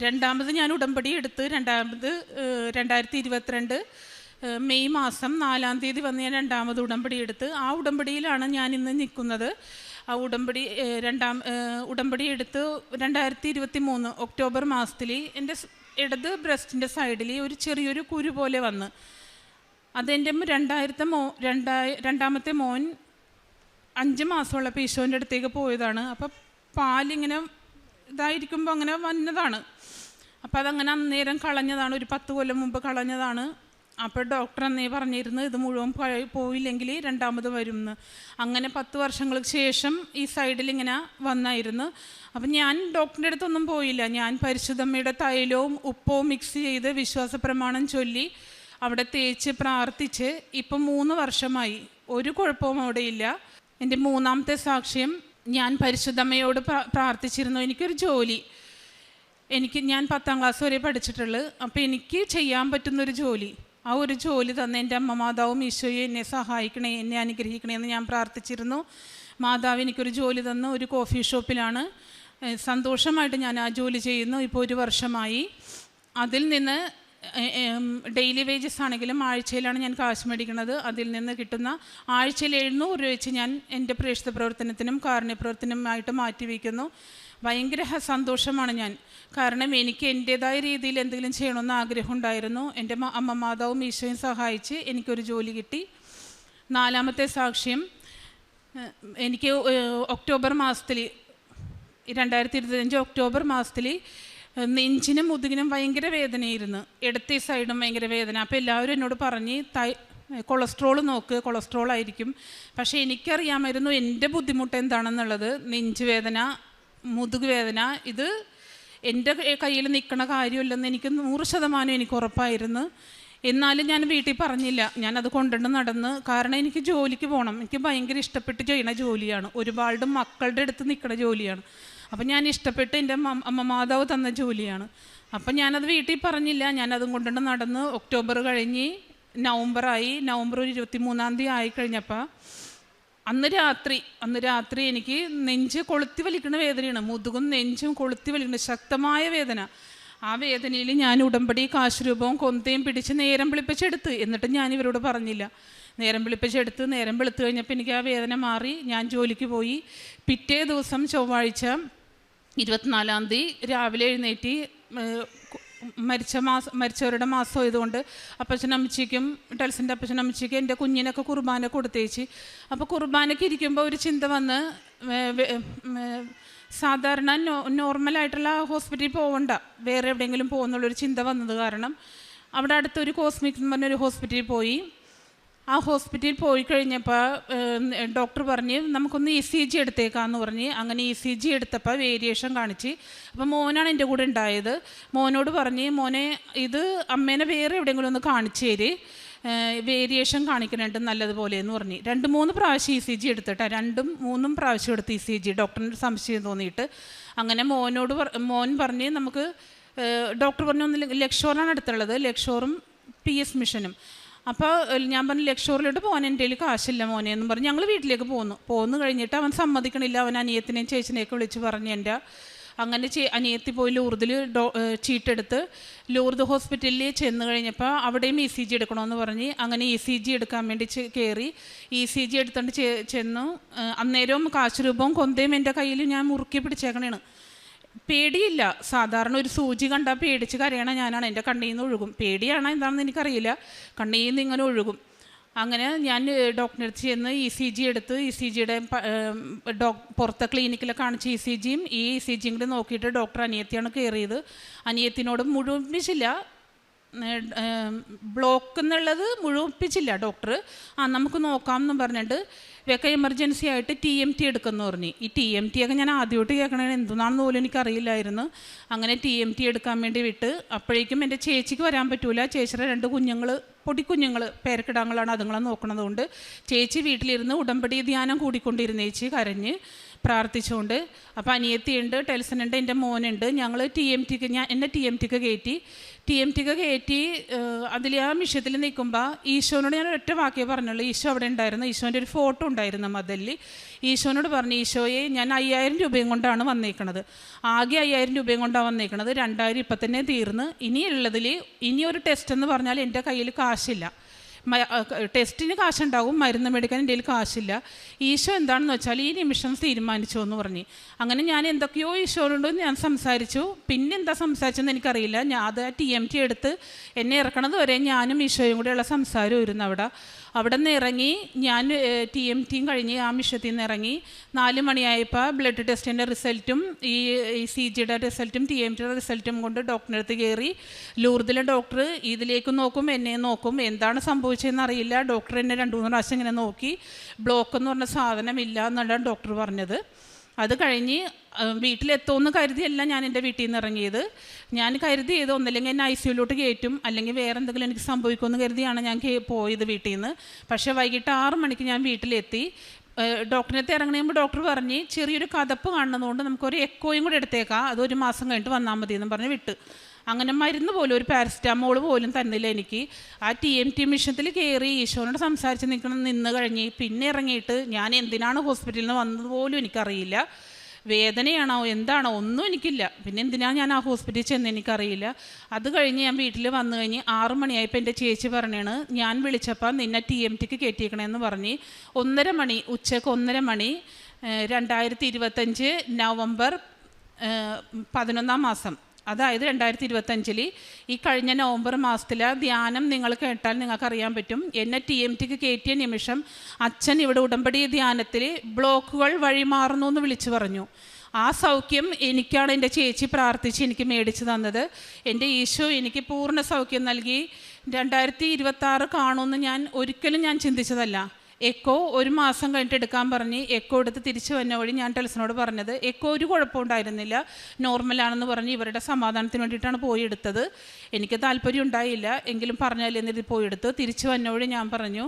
രണ്ടാമത് ഞാൻ ഉടമ്പടി എടുത്ത് 2022 മെയ് മാസം 4-ാം തീയതി വന്ന് ഞാൻ 2ാമത് ഉടമ്പടി എടുത്ത് ആ ഉടമ്പടിയിലാണ് ഞാൻ ഇന്ന് നിൽക്കുന്നത്. ആ ഉടമ്പടി എടുത്ത് 2023 ഒക്ടോബർ മാസത്തിൽ എൻ്റെ ഇടത് ബ്രസ്റ്റിൻ്റെ സൈഡിൽ ഒരു ചെറിയൊരു കുരു പോലെ വന്ന്, അതെൻ്റെ 2ാമത്തെ മോൻ 5 മാസമുള്ളപ്പോൾ ഈശോൻ്റെ അടുത്തേക്ക് പോയതാണ്. അപ്പോൾ പാലിങ്ങനെ ഇതായിരിക്കുമ്പോൾ അങ്ങനെ വന്നതാണ്. അപ്പോൾ അതങ്ങനെ അന്നേരം കളഞ്ഞതാണ്, ഒരു 10 കൊല്ലം മുമ്പ് കളഞ്ഞതാണ്. അപ്പോൾ ഡോക്ടർ അന്നേ പറഞ്ഞിരുന്നു ഇത് മുഴുവൻ പോയില്ലെങ്കിൽ 2ാമത് വരും എന്ന്. അങ്ങനെ 10 വർഷങ്ങൾക്ക് ശേഷം ഈ സൈഡിൽ ഇങ്ങനെ വന്നായിരുന്നു. അപ്പം ഞാൻ ഡോക്ടറിൻ്റെ അടുത്തൊന്നും പോയില്ല. ഞാൻ പരിശുദ്ധമ്മയുടെ തൈലവും ഉപ്പവും മിക്സ് ചെയ്ത് വിശ്വാസ പ്രമാണം ചൊല്ലി അവിടെ തേച്ച് പ്രാർത്ഥിച്ച് ഇപ്പം 3 വർഷമായി, ഒരു കുഴപ്പവും അവിടെ ഇല്ല. എൻ്റെ 3ാമത്തെ സാക്ഷ്യം, ഞാൻ പരിശുദ്ധമ്മയോട് പ്രാർത്ഥിച്ചിരുന്നു എനിക്കൊരു ജോലി, ഞാൻ 10ാം ക്ലാസ് വരെ പഠിച്ചിട്ടുള്ളൂ. അപ്പോൾ എനിക്ക് ചെയ്യാൻ പറ്റുന്നൊരു ജോലി, ആ ഒരു ജോലി തന്നെ എൻ്റെ അമ്മ മാതാവും ഈശോയും എന്നെ സഹായിക്കണേ, എന്നെ അനുഗ്രഹിക്കണേ എന്ന് ഞാൻ പ്രാർത്ഥിച്ചിരുന്നു. മാതാവ് എനിക്കൊരു ജോലി തന്നു. ഒരു കോഫി ഷോപ്പിലാണ്. സന്തോഷമായിട്ട് ഞാൻ ആ ജോലി ചെയ്യുന്നു. ഇപ്പോൾ 1 വർഷമായി. അതിൽ നിന്ന് ഡെയിലി വേജസ് ആണെങ്കിലും ആഴ്ചയിലാണ് ഞാൻ കാശ് മേടിക്കുന്നത്. അതിൽ നിന്ന് കിട്ടുന്ന ആഴ്ചയിൽ 700 രൂപ വെച്ച് ഞാൻ എൻ്റെ പ്രേക്ഷിത പ്രവർത്തനത്തിനും കാരുണ്യ പ്രവർത്തനവുമായിട്ട് മാറ്റിവെക്കുന്നു. ഭയങ്കര സന്തോഷമാണ് ഞാൻ. കാരണം എനിക്ക് എൻ്റേതായ രീതിയിൽ എന്തെങ്കിലും ചെയ്യണമെന്ന് ആഗ്രഹം ഉണ്ടായിരുന്നു. എൻ്റെ അമ്മ മാതാവും ഈശോയും സഹായിച്ച് എനിക്കൊരു ജോലി കിട്ടി. 4ാമത്തെ സാക്ഷ്യം, എനിക്ക് ഒക്ടോബർ മാസത്തിൽ 2025 ഒക്ടോബർ മാസത്തിൽ നെഞ്ചിനും മുതുകിനും ഭയങ്കര വേദനയായിരുന്നു, ഇടത്തെ സൈഡും ഭയങ്കര വേദന. അപ്പോൾ എല്ലാവരും എന്നോട് പറഞ്ഞ് കൊളസ്ട്രോൾ നോക്ക്, കൊളസ്ട്രോൾ ആയിരിക്കും. പക്ഷേ എനിക്കറിയാമായിരുന്നു എൻ്റെ ബുദ്ധിമുട്ട് എന്താണെന്നുള്ളത്. നെഞ്ച് വേദന, മുതുക് വേദന, ഇത് എൻ്റെ കയ്യിൽ നിൽക്കണ കാര്യമില്ലെന്ന് എനിക്ക് 100% എനിക്ക് ഉറപ്പായിരുന്നു. എന്നാലും ഞാൻ വീട്ടിൽ പറഞ്ഞില്ല, ഞാനത് കൊണ്ടുവന്ന് നടന്ന്. കാരണം എനിക്ക് ജോലിക്ക് പോകണം, എനിക്ക് ഭയങ്കര ഇഷ്ടപ്പെട്ട് ചെയ്യണ ജോലിയാണ്, ഒരുപാട് മക്കളുടെ അടുത്ത് നിൽക്കണ ജോലിയാണ്. അപ്പം ഞാൻ ഇഷ്ടപ്പെട്ട് എൻ്റെ അമ്മ മാതാവ് തന്ന ജോലിയാണ്. അപ്പം ഞാനത് വീട്ടിൽ പറഞ്ഞില്ല, ഞാനതും കൊണ്ടുവന്ന് നടന്ന്. ഒക്ടോബർ കഴിഞ്ഞ് നവംബറായി. നവംബർ 23-ാം തീയതി ആയിക്കഴിഞ്ഞപ്പോൾ അന്ന് രാത്രി എനിക്ക് നെഞ്ച് കൊളുത്തി വലിക്കുന്ന വേദനയാണ്, മുതുകും നെഞ്ചും കൊളുത്തി വലിക്കുന്ന ശക്തമായ വേദന. ആ വേദനയിൽ ഞാൻ ഉടമ്പടി കാശ് രൂപവും കൊന്തയും പിടിച്ച് നേരം വെളുപ്പിച്ചെടുത്ത്. എന്നിട്ട് ഞാൻ ഇവരോട് പറഞ്ഞില്ല. നേരം വെളുത്ത് കഴിഞ്ഞപ്പോൾ എനിക്ക് ആ വേദന മാറി. ഞാൻ ജോലിക്ക് പോയി. പിറ്റേ ദിവസം ചൊവ്വാഴ്ച 24-ാം തീയതി രാവിലെ എഴുന്നേറ്റ് മരിച്ചവരുടെ മാസം ആയതുകൊണ്ട് അപ്പച്ചനമ്മച്ചിക്കും ടെൽസിൻ്റെ അപ്പച്ചനമ്മച്ചിക്കും എൻ്റെ കുഞ്ഞിനൊക്കെ കുർബാന കൊടുത്തേച്ച്. അപ്പോൾ കുർബാനയ്ക്ക് ഇരിക്കുമ്പോൾ ഒരു ചിന്ത വന്ന്, സാധാരണ നോർമലായിട്ടുള്ള ഹോസ്പിറ്റലിൽ പോകണ്ട, വേറെ എവിടെയെങ്കിലും പോകുന്നുള്ളൊരു ചിന്ത വന്നത് കാരണം അവിടെ അടുത്തൊരു കോസ്മിക് എന്ന് പറഞ്ഞൊരു ഹോസ്പിറ്റലിൽ പോയി. ആ ഹോസ്പിറ്റലിൽ പോയി കഴിഞ്ഞപ്പോൾ ഡോക്ടർ പറഞ്ഞ് നമുക്കൊന്ന് ECG എടുത്തേക്കാമെന്ന് പറഞ്ഞ് അങ്ങനെ ECG എടുത്തപ്പോൾ വേരിയേഷൻ കാണിച്ച്. അപ്പോൾ മോനാണ് എൻ്റെ കൂടെ ഉണ്ടായത്. മോനോട് പറഞ്ഞ് മോനെ ഇത് അമ്മേനെ വേറെ എവിടെയെങ്കിലും ഒന്ന് കാണിച്ചു തര്, വേരിയേഷൻ കാണിക്കുന്നുണ്ട് നല്ലതുപോലെ എന്ന് പറഞ്ഞ് 2-3 പ്രാവശ്യം ECG എടുത്തിട്ടാണ് 2-3 പ്രാവശ്യം എടുത്ത് ECG ഡോക്ടറിന് സംശയം തോന്നിയിട്ട്. അങ്ങനെ മോൻ പറഞ്ഞ് നമുക്ക് ഡോക്ടർ പറഞ്ഞു ഒന്ന് ലക്ഷോറാണ് അടുത്തുള്ളത്, ലക്ഷോറും PS മിഷനും. അപ്പോൾ ഞാൻ പറഞ്ഞു ലക്ഷോറിലോട്ട് പോകാൻ എൻ്റെ കയ്യിൽ കാശില്ല മോനെ എന്ന് പറഞ്ഞ് ഞങ്ങൾ വീട്ടിലേക്ക് പോന്നു കഴിഞ്ഞിട്ട് അവൻ സമ്മതിക്കണില്ല. അവൻ അനിയത്തിനെയും ചേച്ചിനെയൊക്കെ വിളിച്ച് പറഞ്ഞ് എൻ്റെ അങ്ങനെ അനിയത്തി പോയി ലൂർദിൽ ചീട്ടെടുത്ത് ലൂർദ് ഹോസ്പിറ്റലിൽ ചെന്ന് കഴിഞ്ഞപ്പോൾ അവിടെയും ECG എടുക്കണമെന്ന് പറഞ്ഞ് അങ്ങനെ ECG എടുക്കാൻ വേണ്ടി കയറി. ECG എടുത്തുകൊണ്ട് ചെന്നു. അന്നേരവും കാശ് രൂപവും കൊന്തയും എൻ്റെ കയ്യിൽ ഞാൻ മുറുക്കി പിടിച്ചേക്കണേണ്. പേടിയില്ല. സാധാരണ ഒരു സൂചി കണ്ടാൽ പേടിച്ച് കരയണ ഞാനാണ്. എൻ്റെ കണ്ണിൽ നിന്ന് ഒഴുകും. പേടിയാണോ എന്താണെന്ന് എനിക്കറിയില്ല, കണ്ണിൽ നിന്ന് ഇങ്ങനെ ഒഴുകും. അങ്ങനെ ഞാൻ ഡോക്ടറിൻ്റെ അടുത്ത് ചെന്ന് ECG എടുത്ത് ECGയുടെ പുറത്തെ ക്ലിനിക്കിൽ കാണിച്ച് ECGയും ഈ ECGയും കൂടി നോക്കിയിട്ട് ഡോക്ടർ അനിയത്തിയാണ് കയറിയത്. അനിയത്തിനോട് മുഴുവിപ്പിച്ചില്ല, ബ്ലോക്ക് എന്നുള്ളത് മുഴുവിപ്പിച്ചില്ല ഡോക്ടർ. നമുക്ക് നോക്കാം എന്നും പറഞ്ഞിട്ട് വേഗം എമർജൻസി ആയിട്ട് TMT എടുക്കുമെന്ന് പറഞ്ഞു. ഈ TMT ഒക്കെ ഞാൻ ആദ്യമായിട്ട് കേൾക്കണേ, എന്തുന്നാണെന്ന് പോലും എനിക്കറിയില്ലായിരുന്നു. അങ്ങനെ TMT എടുക്കാൻ വേണ്ടി വിട്ട്. അപ്പോഴേക്കും എൻ്റെ ചേച്ചിക്ക് വരാൻ പറ്റൂല. ചേച്ചിയുടെ 2 കുഞ്ഞുങ്ങൾ, പൊടിക്കുഞ്ഞുങ്ങൾ, പേരക്കിടാങ്ങളാണ്, അതുങ്ങളെ നോക്കണത് കൊണ്ട് ചേച്ചി വീട്ടിലിരുന്ന് ഉടമ്പടി ധ്യാനം കൂടിക്കൊണ്ടിരുന്ന ചേച്ചി കരഞ്ഞ് പ്രാർത്ഥിച്ചുകൊണ്ട്. അപ്പോൾ അനിയത്തിയുണ്ട്, ടെൽസനുണ്ട്, എൻ്റെ മോനുണ്ട്. ഞങ്ങൾ എന്നെ TMTക്ക് കയറ്റി അതിൽ ആ മിഷ്യത്തിൽ നിൽക്കുമ്പോൾ ഈശോനോട് ഞാൻ ഒറ്റ വാക്കേ പറഞ്ഞുള്ളൂ. ഈശോ അവിടെ ഉണ്ടായിരുന്നു. ഈശോൻ്റെ ഒരു ഫോട്ടോ ഉണ്ടായിരുന്നു മതിലിൽ. ഈശോനോട് പറഞ്ഞു, ഈശോയെ ഞാൻ 5000 രൂപയും കൊണ്ടാണ് വന്നേക്കണത്, ആകെ 5000 രൂപയും കൊണ്ടാണ് വന്നേക്കണത്. 2020 തീർന്ന് ഇനിയുള്ളതിൽ ഇനിയൊരു ടെസ്റ്റ് എന്ന് പറഞ്ഞാൽ എൻ്റെ കയ്യിൽ കാശില്ല. ടെസ്റ്റിന് കാശുണ്ടാവും, മരുന്ന് മേടിക്കാൻ എൻ്റെ കയ്യിൽ കാശില്ല. ഈശോ എന്താണെന്ന് വെച്ചാൽ ഈ നിമിഷം തീരുമാനിച്ചു എന്ന് പറഞ്ഞ്. അങ്ങനെ ഞാൻ എന്തൊക്കെയോ ഈശോയോട് ഞാൻ സംസാരിച്ചു. പിന്നെ എന്താ സംസാരിച്ചെന്ന് എനിക്കറിയില്ല. ഞാൻ അത് TMT എടുത്ത് എന്നെ ഇറക്കണത് വരെ ഞാനും ഈശോയും കൂടെയുള്ള സംസാരമായിരുന്നു അവിടെ നിന്ന് ഇറങ്ങി. ഞാൻ TMTയും കഴിഞ്ഞ് ആ മിഷ്യത്തിൽ നിന്ന് ഇറങ്ങി 4 മണിയായപ്പോൾ ബ്ലഡ് ടെസ്റ്റിൻ്റെ റിസൾട്ടും ഈ ECGയുടെ റിസൾട്ടും TMTയുടെ റിസൾട്ടും കൊണ്ട് ഡോക്ടറിൻ്റെ അടുത്ത് കയറി. ലൂർദിലെ ഡോക്ടർ ഇതിലേക്ക് നോക്കും, എന്നെ നോക്കും, എന്താണ് സംഭവിച്ചതെന്ന് അറിയില്ല. ഡോക്ടർ എന്നെ 2-3 പ്രാവശ്യം ഇങ്ങനെ നോക്കി. ബ്ലോക്ക് എന്ന് പറഞ്ഞ സാധനമില്ല എന്നാണ് ഡോക്ടർ പറഞ്ഞത്. അത് കഴിഞ്ഞ് വീട്ടിലെത്തുമെന്ന് കരുതിയല്ല ഞാൻ എൻ്റെ വീട്ടിൽ നിന്ന് ഇറങ്ങിയത്. ഞാൻ കരുതിയത് ഒന്നല്ലെങ്കിൽ എന്നെ ICUലോട്ട് കയറ്റും, അല്ലെങ്കിൽ വേറെ എന്തെങ്കിലും എനിക്ക് സംഭവിക്കുമെന്ന് കരുതിയാണ് ഞാൻ പോയത് വീട്ടിൽ നിന്ന്. പക്ഷേ വൈകിട്ട് 6 മണിക്ക് ഞാൻ വീട്ടിലെത്തി. ഡോക്ടറിൻ്റെ അടുത്ത് ഇറങ്ങുമ്പോൾ ഡോക്ടർ പറഞ്ഞ് ചെറിയൊരു കതപ്പ് കാണുന്നതുകൊണ്ട് നമുക്കൊരു എക്കോയും കൂടെ എടുത്തേക്കാം, അത് 1 മാസം കഴിഞ്ഞിട്ട് വന്നാൽ മതി എന്ന് പറഞ്ഞ് വിട്ട്. അങ്ങനെ മരുന്ന് പോലും, ഒരു പാരസിറ്റാമോൾ പോലും തന്നില്ല എനിക്ക്. ആ TMT മിഷത്തിൽ കയറി ഈശോനോട് സംസാരിച്ച് നിന്ന് കഴിഞ്ഞ് പിന്നെ ഇറങ്ങിയിട്ട് ഞാൻ എന്തിനാണ് ഹോസ്പിറ്റലിൽ നിന്ന് വന്നത് പോലും എനിക്കറിയില്ല. വേദനയാണോ എന്താണോ ഒന്നും എനിക്കില്ല. പിന്നെ എന്തിനാണ് ഞാൻ ആ ഹോസ്പിറ്റലിൽ ചെന്ന് എനിക്കറിയില്ല. അത് കഴിഞ്ഞ് ഞാൻ വീട്ടിൽ വന്നു കഴിഞ്ഞ് 6 മണിയായപ്പോൾ എൻ്റെ ചേച്ചി പറഞ്ഞാണ്, ഞാൻ വിളിച്ചപ്പോൾ നിന്നെ TMTക്ക് കയറ്റിയേക്കണമെന്ന് പറഞ്ഞ് 1:30 മണി, ഉച്ചയ്ക്ക് 1:30 മണി 2025 നവംബർ 11-ാം മാസം, അതായത് 2025 ഈ കഴിഞ്ഞ നവംബർ മാസത്തിലെ ധ്യാനം നിങ്ങൾ കേട്ടാൽ നിങ്ങൾക്കറിയാൻ പറ്റും. എന്നെ TMTക്ക് കയറ്റിയ നിമിഷം അച്ഛൻ ഇവിടെ ഉടമ്പടി ധ്യാനത്തിൽ ബ്ലോക്കുകൾ വഴിമാറുന്നു എന്ന് വിളിച്ചു പറഞ്ഞു. ആ സൗഖ്യം എനിക്കാണ് എൻ്റെ ചേച്ചി പ്രാർത്ഥിച്ച് എനിക്ക് മേടിച്ചു തന്നത്. എൻ്റെ ഈശോ എനിക്ക് പൂർണ്ണ സൗഖ്യം നൽകി. 2026 കാണുമെന്ന് ഞാൻ ഒരിക്കലും ചിന്തിച്ചതല്ല. എക്കോ 1 മാസം കഴിഞ്ഞിട്ട് എടുക്കാൻ പറഞ്ഞ് എക്കോ എടുത്ത് തിരിച്ചു വന്ന വഴി ഞാൻ ടെൽസനോട് പറഞ്ഞത് എക്കോ ഒരു കുഴപ്പമുണ്ടായിരുന്നില്ല, നോർമലാണെന്ന് പറഞ്ഞ് ഇവരുടെ സമാധാനത്തിന് വേണ്ടിയിട്ടാണ് പോയി എടുത്തത്. എനിക്ക് താല്പര്യം ഉണ്ടായില്ല, എങ്കിലും പറഞ്ഞാലെന്നിട്ട് പോയി എടുത്ത് തിരിച്ചു വന്ന വഴി ഞാൻ പറഞ്ഞു,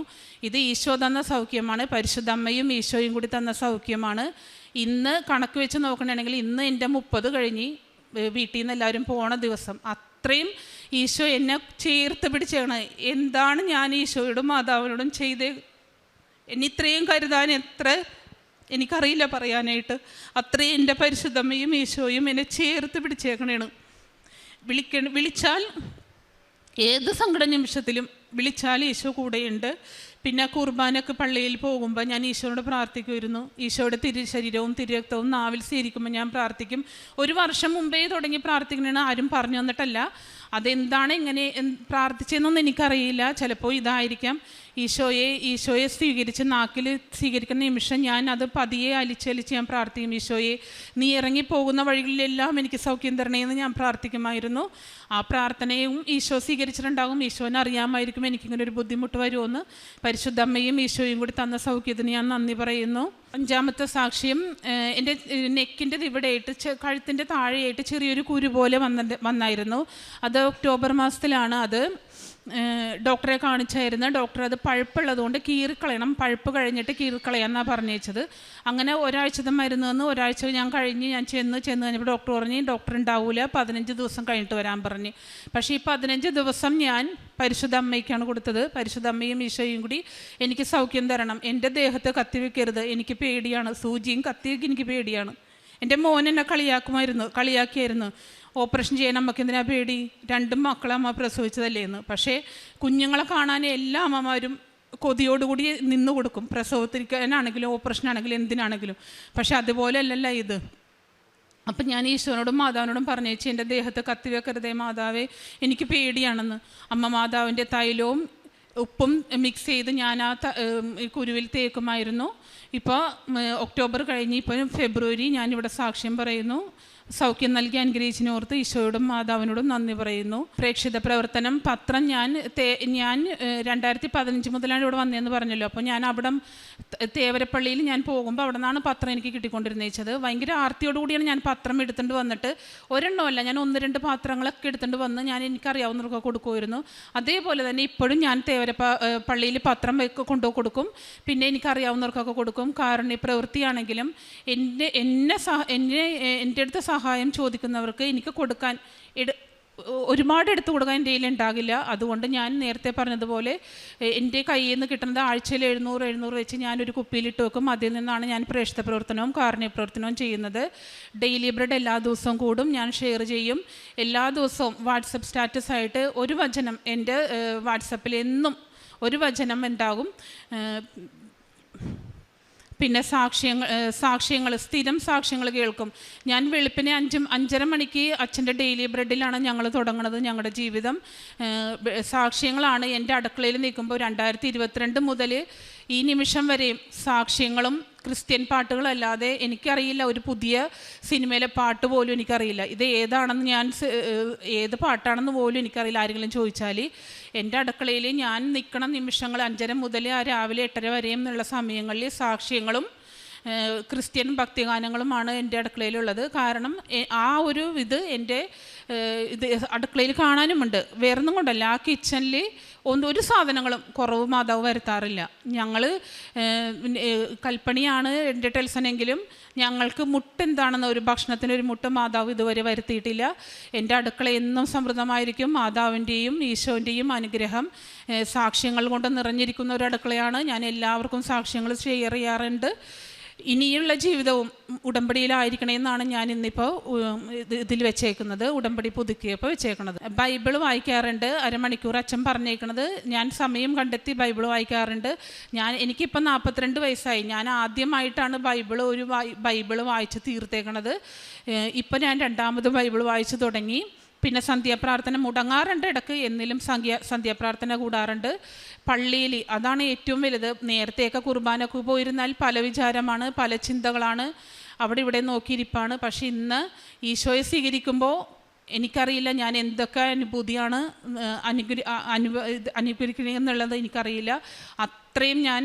ഇത് ഈശോ തന്ന സൗഖ്യമാണ്, പരിശുദ്ധ അമ്മയും ഈശോയും കൂടി തന്ന സൗഖ്യമാണ്. ഇന്ന് കണക്ക് വെച്ച് നോക്കണമെങ്കിൽ ഇന്ന് എൻ്റെ 30 കഴിഞ്ഞ് വീട്ടിൽ നിന്ന് എല്ലാവരും പോണ ദിവസം. അത്രയും ഈശോ എന്നെ ചേർത്ത് പിടിച്ചാണ്. എന്താണ് ഞാൻ ഈശോയോടും മാതാവിനോടും ചെയ്തേ, എന്നെ ഇത്രയും കരുതാൻ എത്ര എനിക്കറിയില്ല പറയാനായിട്ട്. അത്രയും എൻ്റെ പരിശുദ്ധമ്മയും ഈശോയും എന്നെ ചേർത്ത് പിടിച്ചേക്കണേണ്. വിളിച്ചാൽ ഏത് സങ്കട നിമിഷത്തിലും വിളിച്ചാൽ ഈശോ കൂടെയുണ്ട്. പിന്നെ കുർബാനൊക്കെ പള്ളിയിൽ പോകുമ്പോൾ ഞാൻ ഈശോയോട് പ്രാർത്ഥിക്കുമായിരുന്നു. ഈശോയുടെ തിരുശരീരവും തിരുരക്തവും നാവിൽ സ്വീകരിക്കുമ്പോൾ ഞാൻ പ്രാർത്ഥിക്കും. 1 വർഷം മുമ്പേ തുടങ്ങി പ്രാർത്ഥിക്കണമെന്ന് ആരും പറഞ്ഞു തന്നിട്ടല്ല. അതെന്താണ് ഇങ്ങനെ പ്രാർത്ഥിച്ചതെന്നൊന്നും എനിക്കറിയില്ല. ചിലപ്പോൾ ഇതായിരിക്കാം. ഈശോയെ സ്വീകരിച്ച് നാക്കിൽ സ്വീകരിക്കുന്ന നിമിഷം ഞാൻ അത് പതിയെ അലിച്ചലിച്ച് ഞാൻ പ്രാർത്ഥിക്കും. ഈശോയെ, നീ ഇറങ്ങിപ്പോകുന്ന വഴികളിലെല്ലാം എനിക്ക് സൗഖ്യം തരണേന്ന് ഞാൻ പ്രാർത്ഥിക്കുമായിരുന്നു. ആ പ്രാർത്ഥനയും ഈശോ സ്വീകരിച്ചിട്ടുണ്ടാകും. ഈശോനെ അറിയാമായിരിക്കും എനിക്കിങ്ങനെ ഒരു ബുദ്ധിമുട്ട് വരുമെന്ന്. പരിശുദ്ധ അമ്മയും ഈശോയും കൂടി തന്ന സൗഖ്യത്തിന് ഞാൻ നന്ദി പറയുന്നു. 5ാമത്തെ സാക്ഷ്യം, എൻ്റെ നെക്കിൻ്റെ ഇവിടെയായിട്ട് കഴുത്തിൻ്റെ താഴെയായിട്ട് ചെറിയൊരു കുരു പോലെ വന്നായിരുന്നു. അത് ഒക്ടോബർ മാസത്തിലാണ്. അത് ഡോക്ടറെ കാണിച്ചായിരുന്നു. ഡോക്ടർ അത് പഴുപ്പുള്ളതുകൊണ്ട് കീറിക്കളയണം, പഴുപ്പ് കഴിഞ്ഞിട്ട് കീറിക്കളയാമെന്നാണ് പറഞ്ഞേച്ചത്. അങ്ങനെ ഒരാഴ്ചത്തെ മരുന്ന് വന്ന് ഒരാഴ്ച ഞാൻ ചെന്ന് കഴിഞ്ഞപ്പോൾ ഡോക്ടർ പറഞ്ഞ് ഡോക്ടർ ഉണ്ടാവില്ല, 15 ദിവസം കഴിഞ്ഞിട്ട് വരാൻ പറഞ്ഞ്. പക്ഷേ ഈ 15 ദിവസം ഞാൻ പരിശുദ്ധ അമ്മയ്ക്കാണ് കൊടുത്തത്. പരിശുദ്ധ അമ്മയും ഈശോയും കൂടി എനിക്ക് സൗഖ്യം തരണം. എൻ്റെ ദേഹത്ത് കത്തി വെക്കരുത്, എനിക്ക് പേടിയാണ്. സൂചിയും കത്തിയൊക്കെ എനിക്ക് പേടിയാണ്. എൻ്റെ മോൻ എന്നെ കളിയാക്കിയായിരുന്നു. ഓപ്പറേഷൻ ചെയ്യാൻ നമുക്ക് എന്തിനാ പേടി, 2 മക്കളെ അമ്മ പ്രസവിച്ചതല്ലേ എന്ന്. പക്ഷേ കുഞ്ഞുങ്ങളെ കാണാൻ എല്ലാ അമ്മമാരും കൊതിയോടുകൂടി നിന്ന് കൊടുക്കും, പ്രസവത്തിനാണെങ്കിലും ഓപ്പറേഷനാണെങ്കിലും എന്തിനാണെങ്കിലും. പക്ഷെ അതുപോലെ അല്ലല്ല ഇത്. അപ്പം ഞാൻ ഈശോനോടും മാതാവിനോടും പറഞ്ഞേച്ചി എൻ്റെ ദേഹത്ത് കത്തി വെക്കരുതേ മാതാവേ, എനിക്ക് പേടിയാണെന്ന്. അമ്മ മാതാവിൻ്റെ തൈലവും ഉപ്പും മിക്സ് ചെയ്ത് ഞാൻ ആ കുരുവിൽ തേക്കുമായിരുന്നു. ഇപ്പോൾ ഒക്ടോബർ കഴിഞ്ഞ് ഇപ്പോൾ ഫെബ്രുവരി ഞാനിവിടെ സാക്ഷ്യം പറയുന്നു. സൗഖ്യം നൽകി അനുഗ്രഹിച്ചിനോർത്ത് ഈശോയോടും മാതാവിനോടും നന്ദി പറയുന്നു. പ്രേക്ഷിത പ്രവർത്തനം പത്രം ഞാൻ 2015 മുതലാണ് ഇവിടെ വന്നതെന്ന് പറഞ്ഞല്ലോ. അപ്പോൾ ഞാൻ അവിടെ തേവരപ്പള്ളിയിൽ ഞാൻ പോകുമ്പോൾ അവിടെ നിന്നാണ് പത്രം എനിക്ക് കിട്ടിക്കൊണ്ടിരുന്നേച്ചത്. ഭയങ്കര ആർത്തിയോടുകൂടിയാണ് ഞാൻ പത്രം എടുത്തുകൊണ്ട് വന്നിട്ട്, ഒരെണ്ണമല്ല, ഞാൻ 1-2 പാത്രങ്ങളൊക്കെ എടുത്തുകൊണ്ട് വന്ന് ഞാൻ എനിക്കറിയാവുന്നവർക്ക് കൊടുക്കുമായിരുന്നു. അതേപോലെ തന്നെ ഇപ്പോഴും ഞാൻ പള്ളിയിൽ പത്രം കൊണ്ടു കൊടുക്കും, പിന്നെ എനിക്കറിയാവുന്നവർക്കൊക്കെ കൊടുക്കും. കാരുണ്യ പ്രവൃത്തിയാണെങ്കിലും എൻ്റെ അടുത്ത് സഹായം ചോദിക്കുന്നവർക്ക് എനിക്ക് കൊടുക്കാൻ ഒരുപാട് എടുത്തു കൊടുക്കാൻ എൻ്റെ കയ്യിൽ ഉണ്ടാകില്ല. അതുകൊണ്ട് ഞാൻ നേരത്തെ പറഞ്ഞതുപോലെ എൻ്റെ കയ്യിൽ നിന്ന് കിട്ടുന്നത് ആഴ്ചയിൽ 700 വെച്ച് ഞാനൊരു കുപ്പിയിലിട്ട് വെക്കും. അതിൽ നിന്നാണ് ഞാൻ പ്രേക്ഷിത പ്രവർത്തനവും കാരുണ്യ പ്രവർത്തനവും ചെയ്യുന്നത്. ഡെയിലി ബ്രെഡ് എല്ലാ ദിവസവും കൂടും, ഞാൻ ഷെയർ ചെയ്യും. എല്ലാ ദിവസവും വാട്സപ്പ് സ്റ്റാറ്റസ് ആയിട്ട് ഒരു വചനം, എൻ്റെ വാട്സപ്പിൽ എന്നും ഒരു വചനം ഉണ്ടാകും. പിന്നെ സാക്ഷ്യങ്ങൾ സ്ഥിരം സാക്ഷ്യങ്ങൾ കേൾക്കും. ഞാൻ വെളുപ്പിനെ 5:30 മണിക്ക് അച്ഛൻ്റെ ഡെയിലി ബ്രെഡിലാണ് ഞങ്ങൾ തുടങ്ങുന്നത് ഞങ്ങളുടെ ജീവിതം. സാക്ഷ്യങ്ങളാണ് എൻ്റെ അടുക്കളയിൽ നിൽക്കുമ്പോൾ 2022 മുതൽ ഈ നിമിഷം വരെയും സാക്ഷ്യങ്ങളും ക്രിസ്ത്യൻ പാട്ടുകളല്ലാതെ എനിക്കറിയില്ല, ഒരു പുതിയ സിനിമയിലെ പാട്ട് പോലും എനിക്കറിയില്ല. ഇത് ഏത് പാട്ടാണെന്ന് പോലും എനിക്കറിയില്ല. ആരെങ്കിലും ചോദിച്ചാൽ എൻ്റെ അടുക്കളയിൽ ഞാൻ നിൽക്കണ നിമിഷങ്ങൾ 5:30 മുതൽ രാവിലെ 8:30 വരെയും എന്നുള്ള സമയങ്ങളിൽ സാക്ഷ്യങ്ങളും ക്രിസ്ത്യൻ ഭക്തിഗാനങ്ങളുമാണ് എൻ്റെ അടുക്കളയിലുള്ളത്. കാരണം ആ ഒരു ഇത് എൻ്റെ അടുക്കളയിൽ കാണാനുമുണ്ട്. വേറൊന്നും കൊണ്ടല്ല, ആ കിച്ചണിൽ ഒരു സാധനങ്ങളും കുറവ് മാതാവ് വരുത്താറില്ല. ഞങ്ങൾ കൽപ്പണിയാണ് എൻ്റെ ടെൽസനെങ്കിലും ഞങ്ങൾക്ക് മുട്ടെന്താണെന്ന്, ഒരു ഭക്ഷണത്തിനൊരു മുട്ട് മാതാവ് ഇതുവരെ വരുത്തിയിട്ടില്ല. എൻ്റെ അടുക്കള എന്നും സമൃദ്ധമായിരിക്കും. മാതാവിൻ്റെയും ഈശോൻ്റെയും അനുഗ്രഹം സാക്ഷ്യങ്ങൾ കൊണ്ട് നിറഞ്ഞിരിക്കുന്ന ഒരു അടുക്കളയാണ്. ഞാൻ എല്ലാവർക്കും സാക്ഷ്യങ്ങൾ ഷെയർ ചെയ്യാറുണ്ട്. ഇനിയുള്ള ജീവിതവും ഉടമ്പടിയിലായിരിക്കണമെന്നാണ് ഞാൻ ഇന്നിപ്പോൾ ഇതിൽ വെച്ചേക്കുന്നത്, ഉടമ്പടി പുതുക്കിയപ്പോൾ വെച്ചേക്കുന്നത്. ബൈബിൾ വായിക്കാറുണ്ട്, അരമണിക്കൂർ അച്ഛൻ പറഞ്ഞേക്കണത് ഞാൻ സമയം കണ്ടെത്തി ബൈബിൾ വായിക്കാറുണ്ട്. എനിക്കിപ്പോൾ 42 വയസ്സായി. ഞാൻ ആദ്യമായിട്ടാണ് ബൈബിൾ വായിച്ച് തീർത്തേക്കണത്. ഇപ്പം ഞാൻ 2ാമത് ബൈബിൾ വായിച്ച് തുടങ്ങി. പിന്നെ സന്ധ്യാപ്രാർത്ഥന മുടങ്ങാറുണ്ട് ഇടയ്ക്ക്, എന്നിലും സന്ധ്യാപ്രാർത്ഥന കൂടാറുണ്ട്. പള്ളിയിൽ അതാണ് ഏറ്റവും വലുത്. നേരത്തെയൊക്കെ കുർബാനക്ക് പോയിരുന്നാൽ പല വിചാരമാണ്, പല ചിന്തകളാണ്, അവിടെ ഇവിടെ നോക്കിയിരിപ്പാണ്. പക്ഷെ ഇന്ന് ഈശോയെ സ്വീകരിക്കുമ്പോൾ എനിക്കറിയില്ല ഞാൻ എന്തൊക്കെ അനുഭൂതിയാണ് അനുഭവിക്കണമെന്നുള്ളത് എനിക്കറിയില്ല. അത്രയും ഞാൻ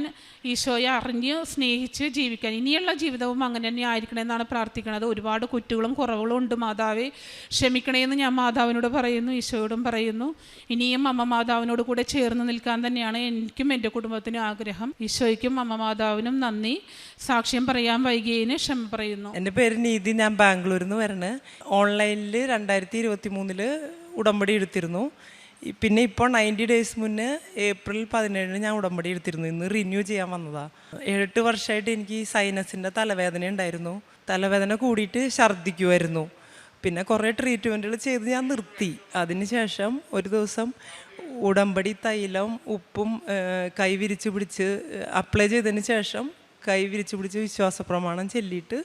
ഈശോയെ അറിഞ്ഞ് സ്നേഹിച്ച് ജീവിക്കാൻ, ഇനിയുള്ള ജീവിതവും അങ്ങനെ തന്നെ ആയിരിക്കണമെന്നാണ് പ്രാർത്ഥിക്കുന്നത്. ഒരുപാട് കുറ്റങ്ങളും കുറവുകളും ഉണ്ട്. മാതാവേ ക്ഷമിക്കണമെന്ന് ഞാൻ മാതാവിനോട് പറയുന്നു, ഈശോയോടും പറയുന്നു. ഇനിയും അമ്മ മാതാവിനോട് കൂടെ ചേർന്ന് നിൽക്കാൻ തന്നെയാണ് എനിക്കും എൻ്റെ കുടുംബത്തിനും ആഗ്രഹം. ഈശോയ്ക്കും അമ്മ മാതാവിനും നന്ദി. സാക്ഷ്യം പറയാൻ വൈകിയതിന് ക്ഷമ പറയുന്നു. എൻ്റെ പേര് നീതി, ഞാൻ ബാംഗ്ലൂരിൽ നിന്ന് വരണേ. ഓൺലൈനിൽ 2023 ഉടമ്പടി എടുത്തിരുന്നു. പിന്നെ ഇപ്പോൾ 90 ഡേയ്സ് മുന്നേ ഏപ്രിൽ 17 ഞാൻ ഉടമ്പടി എടുത്തിരുന്നു. ഇന്ന് റിന്യൂ ചെയ്യാൻ വന്നതാണ്. 8 വർഷമായിട്ട് എനിക്ക് സൈനസിൻ്റെ തലവേദന ഉണ്ടായിരുന്നു. തലവേദന കൂടിയിട്ട് ഛർദ്ദിക്കുമായിരുന്നു. പിന്നെ കുറേ ട്രീറ്റ്മെൻറ്റുകൾ ചെയ്ത് ഞാൻ നിർത്തി. അതിനുശേഷം ഒരു ദിവസം ഉടമ്പടി തൈലം ഉപ്പും കൈ വിരിച്ച് പിടിച്ച് അപ്ലൈ ചെയ്തതിന് ശേഷം കൈ വിരിച്ച് പിടിച്ച് വിശ്വാസപ്രമാണം ചൊല്ലിയിട്ട്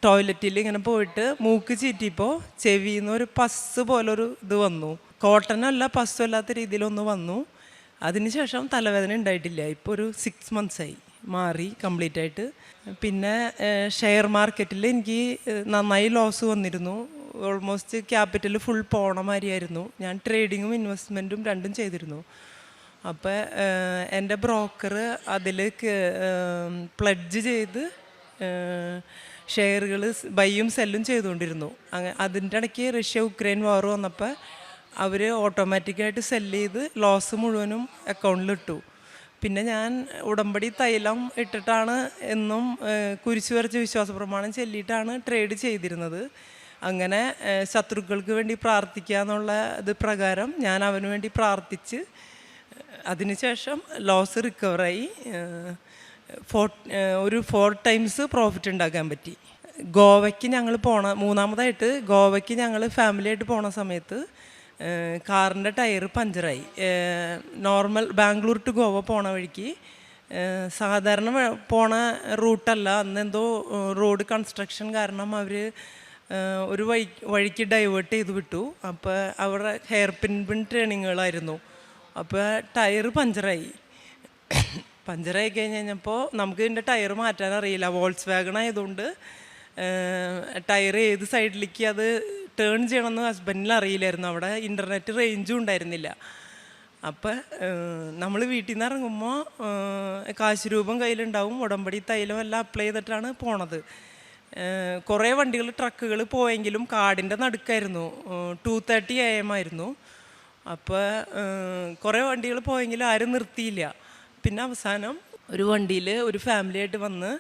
ടോയ്ലറ്റിൽ ഇങ്ങനെ പോയിട്ട് മൂക്ക് ചീറ്റിയപ്പോൾ ചെവിയിൽ നിന്ന് ഒരു പസ് പോലൊരു ഇത് വന്നു. കോട്ടനല്ല പസ്സും അല്ലാത്ത രീതിയിലൊന്ന് വന്നു. അതിനുശേഷം തലവേദന ഉണ്ടായിട്ടില്ല. ഇപ്പോൾ ഒരു 6 months-ആയി മാറി കംപ്ലീറ്റ് ആയിട്ട്. പിന്നെ ഷെയർ മാർക്കറ്റിൽ എനിക്ക് നന്നായി ലോസ് വന്നിരുന്നു. ഓൾമോസ്റ്റ് ക്യാപിറ്റൽ ഫുൾ പോണ മാതിരിയായിരുന്നു. ഞാൻ ട്രേഡിങ്ങും ഇൻവെസ്റ്റ്മെൻറ്റും രണ്ടും ചെയ്തിരുന്നു. അപ്പോൾ എൻ്റെ ബ്രോക്കർ അതിൽ പ്ലഡ്ജ് ചെയ്ത് ഷെയറുകൾ ബൈയും സെല്ലും ചെയ്തുകൊണ്ടിരുന്നു. അതിൻ്റെ ഇടയ്ക്ക് റഷ്യ-ഉക്രൈൻ വാർ വന്നപ്പോൾ അവർ ഓട്ടോമാറ്റിക്കായിട്ട് സെല്ല് ചെയ്ത് ലോസ് മുഴുവനും അക്കൗണ്ടിലിട്ടു. പിന്നെ ഞാൻ ഉടമ്പടി തൈലം ഇട്ടിട്ടാണ് എന്നും കുരിശു വരച്ച് വിശ്വാസപ്രമാണം ചൊല്ലിയിട്ടാണ് ട്രേഡ് ചെയ്തിരുന്നത്. അങ്ങനെ ശത്രുക്കൾക്ക് വേണ്ടി പ്രാർത്ഥിക്കുക എന്നുള്ള ഇത് പ്രകാരം ഞാൻ അവന് വേണ്ടി പ്രാർത്ഥിച്ച് അതിനുശേഷം ലോസ് റിക്കവറായി ഒരു 4 times പ്രോഫിറ്റ് ഉണ്ടാക്കാൻ പറ്റി. ഗോവയ്ക്ക് ഞങ്ങൾ മൂന്നാമതായിട്ട് ഗോവയ്ക്ക് ഞങ്ങൾ ഫാമിലിയായിട്ട് പോണ സമയത്ത് കാറിൻ്റെ ടയർ പഞ്ചറായി. നോർമൽ ബാംഗ്ലൂർ ടു ഗോവ പോണ വഴിക്ക് സാധാരണ പോണ റൂട്ടല്ല, അന്നെന്തോ റോഡ് കൺസ്ട്രക്ഷൻ കാരണം അവർ ഒരു വഴിക്ക് ഡൈവേർട്ട് ചെയ്ത് വിട്ടു. അപ്പോൾ അവരുടെ ഹെയർ പിൻ ട്രെയിനിങ്ങുകളായിരുന്നു. അപ്പോൾ ടയർ പഞ്ചറായി കഴിഞ്ഞപ്പോൾ നമുക്ക് ഇതിൻ്റെ ടയർ മാറ്റാൻ അറിയില്ല. വോൾക്സ് വാഗൺ ആയതുകൊണ്ട് ടയർ ഏത് സൈഡിലേക്ക് അത് ടേൺ ചെയ്യണമെന്ന് ഹസ്ബൻഡിന് അറിയില്ലായിരുന്നു. അവിടെ ഇൻ്റർനെറ്റ് റേഞ്ചും ഉണ്ടായിരുന്നില്ല. അപ്പം നമ്മൾ വീട്ടിൽ നിന്ന് ഇറങ്ങുമ്പോൾ കാശ് രൂപം കയ്യിലുണ്ടാവും, ഉടമ്പടി തൈലം എല്ലാം അപ്ലൈ ചെയ്തിട്ടാണ് പോണത്. കുറേ വണ്ടികൾ ട്രക്കുകൾ പോയെങ്കിലും കാടിൻ്റെ നടുക്കായിരുന്നു. 2:30 AM ആയിരുന്നു. അപ്പോൾ കുറേ വണ്ടികൾ പോയെങ്കിലും ആരും നിർത്തിയില്ല. പിന്നെ അവസാനം ഒരു വണ്ടിയിൽ ഒരു ഫാമിലിയായിട്ട് വന്ന്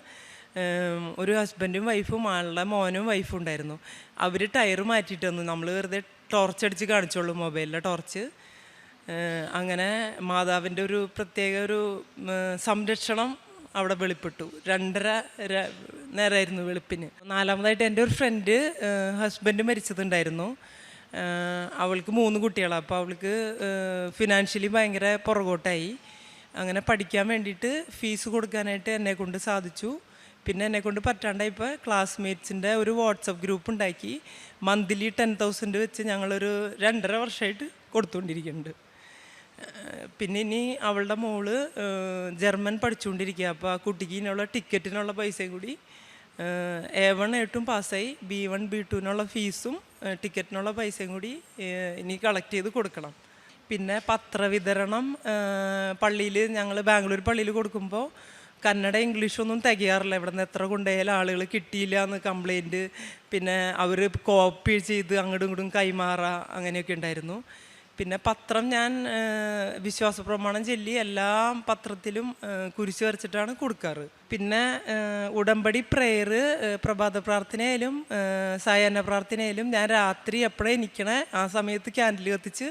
ഒരു ഹസ്ബൻഡും വൈഫും ആളുടെ മോനും വൈഫും ഉണ്ടായിരുന്നു. അവർ ടയർ മാറ്റിയിട്ട് വന്നു. നമ്മൾ വെറുതെ ടോർച്ച് അടിച്ച് കാണിച്ചോളൂ, മൊബൈലിലെ ടോർച്ച്. അങ്ങനെ മാതാവിൻ്റെ ഒരു പ്രത്യേക ഒരു സംരക്ഷണം അവിടെ വെളിപ്പെട്ടു. 2:30 നേരമായിരുന്നു വെളുപ്പിന്. നാലാമതായിട്ട് എൻ്റെ ഒരു ഫ്രണ്ട് ഹസ്ബൻഡ് മരിച്ചതുണ്ടായിരുന്നു. അവൾക്ക് 3 കുട്ടികളാണ്. അപ്പോൾ അവൾക്ക് ഫിനാൻഷ്യലി ഭയങ്കര പുറകോട്ടായി. അങ്ങനെ പഠിക്കാൻ വേണ്ടിയിട്ട് ഫീസ് കൊടുക്കാനായിട്ട് എന്നെക്കൊണ്ട് സാധിച്ചു. പിന്നെ എന്നെക്കൊണ്ട് പറ്റാണ്ടായപ്പോൾ ക്ലാസ്മേറ്റ്സിൻ്റെ ഒരു വാട്സപ്പ് ഗ്രൂപ്പ് ഉണ്ടാക്കി മന്ത്ലി 10,000 വെച്ച് ഞങ്ങളൊരു 2.5 വർഷമായിട്ട് കൊടുത്തുകൊണ്ടിരിക്കുന്നുണ്ട്. പിന്നെ ഇനി അവളുടെ മോള് ജർമ്മൻ പഠിച്ചുകൊണ്ടിരിക്കുക. അപ്പോൾ ആ കുട്ടിക്ക് ഇതിനുള്ള ടിക്കറ്റിനുള്ള പൈസയും കൂടി A1 A2 പാസ്സായി. B1 B2 ഫീസും ടിക്കറ്റിനുള്ള പൈസയും കൂടി ഇനി കളക്ട് ചെയ്ത് കൊടുക്കണം. പിന്നെ പത്രവിതരണം പള്ളിയിൽ ഞങ്ങൾ ബാംഗ്ലൂർ പള്ളിയിൽ കൊടുക്കുമ്പോൾ കന്നഡ ഇംഗ്ലീഷൊന്നും തികയാറില്ല. ഇവിടെ നിന്ന് എത്ര കൊണ്ടുപോയാലും ആളുകൾ കിട്ടിയില്ല എന്ന് കംപ്ലൈൻറ്റ്. പിന്നെ അവർ കോപ്പി ചെയ്ത് അങ്ങോട്ടും ഇങ്ങോട്ടും കൈമാറുക അങ്ങനെയൊക്കെ ഉണ്ടായിരുന്നു. പിന്നെ പത്രം ഞാൻ വിശ്വാസപ്രമാണം ചൊല്ലി എല്ലാ പത്രത്തിലും കുരിശ് വരച്ചിട്ടാണ് കൊടുക്കാറ്. പിന്നെ ഉടമ്പടി പ്രെയർ പ്രഭാത പ്രാർത്ഥനയായാലും സായാഹ്ന പ്രാർത്ഥനയായാലും ഞാൻ രാത്രി എപ്പോഴേ എണീക്കണേ ആ സമയത്ത് ക്യാൻഡിൽ കത്തിച്ച്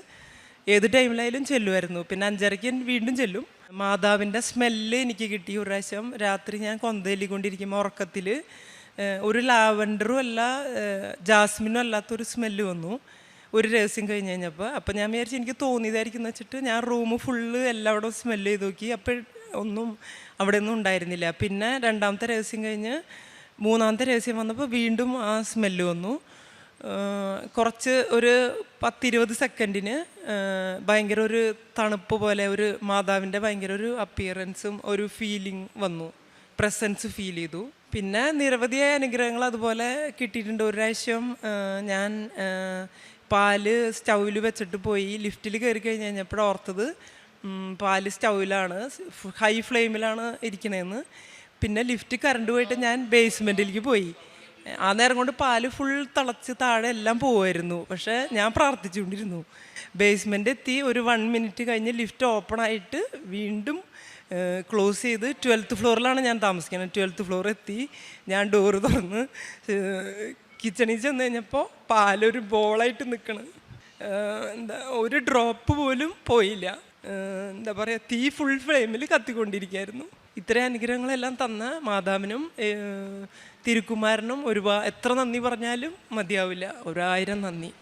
ഏത് ടൈമിലായാലും ചെല്ലുമായിരുന്നു. പിന്നെ 5:30 വീണ്ടും ചെല്ലും. മാതാവിൻ്റെ സ്മെല്ല് എനിക്ക് കിട്ടി. ഒരു പ്രാവശ്യം രാത്രി ഞാൻ കൊന്തേലിക്കൊണ്ടിരിക്കുമ്പോൾ ഉറക്കത്തിൽ ഒരു ലാവൻഡറും അല്ല ജാസ്മിനും അല്ലാത്തൊരു സ്മെല്ല് വന്നു. ഒരു രഹസ്യം കഴിഞ്ഞ് കഴിഞ്ഞപ്പോൾ അപ്പോൾ ഞാൻ വിചാരിച്ചു എനിക്ക് തോന്നിയതായിരിക്കും എന്ന് വെച്ചിട്ട് ഞാൻ റൂം ഫുള്ള് എല്ലായിടവും സ്മെല്ല് ചെയ്ത് നോക്കി. അപ്പോൾ ഒന്നും അവിടെ ഒന്നും ഉണ്ടായിരുന്നില്ല. പിന്നെ 2ാമത്തെ രഹസ്യം കഴിഞ്ഞ് 3ാമത്തെ രഹസ്യം വന്നപ്പോൾ വീണ്ടും ആ സ്മെല്ല് വന്നു. കുറച്ച് ഒരു 10-20 സെക്കൻഡിന് ഭയങ്കര ഒരു തണുപ്പ് പോലെ ഒരു മാതാവിൻ്റെ ഭയങ്കര ഒരു അപ്പിയറൻസും ഒരു ഫീലിംഗ് വന്നു, പ്രസൻസ് ഫീൽ ചെയ്തു. പിന്നെ നിരവധിയായ അനുഗ്രഹങ്ങൾ അതുപോലെ കിട്ടിയിട്ടുണ്ട്. ഒരു പ്രാവശ്യം ഞാൻ പാല് സ്റ്റൗവിൽ വെച്ചിട്ട് പോയി ലിഫ്റ്റിൽ കയറി കഴിഞ്ഞ് കഴിഞ്ഞപ്പോൾ ഓർത്തത് പാല് സ്റ്റൗവിലാണ്, ഹൈ ഫ്ലെയിമിലാണ് ഇരിക്കണതെന്ന്. പിന്നെ ലിഫ്റ്റ് കറണ്ട് പോയിട്ട് ഞാൻ ബേസ്മെൻറ്റിലേക്ക് പോയി. ആ നേരം കൊണ്ട് പാല് ഫുൾ തിളച്ച് താഴെ എല്ലാം പോവുമായിരുന്നു. പക്ഷേ ഞാൻ പ്രാർത്ഥിച്ചുകൊണ്ടിരുന്നു. ബേസ്മെൻ്റ് എത്തി ഒരു 1 minute കഴിഞ്ഞ് ലിഫ്റ്റ് ഓപ്പൺ ആയിട്ട് വീണ്ടും ക്ലോസ് ചെയ്ത് 12th ഫ്ലോറിലാണ് ഞാൻ താമസിക്കുന്നത്. 12th ഫ്ലോർ എത്തി. ഞാൻ ഡോറ് തുറന്ന് കിച്ചണിൽ ചെന്ന് കഴിഞ്ഞപ്പോൾ പാലൊരു ബോളായിട്ട് നിൽക്കണം. ഒരു ഡ്രോപ്പ് പോലും പോയില്ല. എന്താ പറയുക, തീ ഫുൾ ഫ്ലെയിമിൽ കത്തിക്കൊണ്ടിരിക്കുകയായിരുന്നു. ഇത്രയും അനുഗ്രഹങ്ങളെല്ലാം തന്ന മാതാവിനും തിരുക്കുമാരനും എത്ര നന്ദി പറഞ്ഞാലും മതിയാവില്ല. 1000 നന്ദി.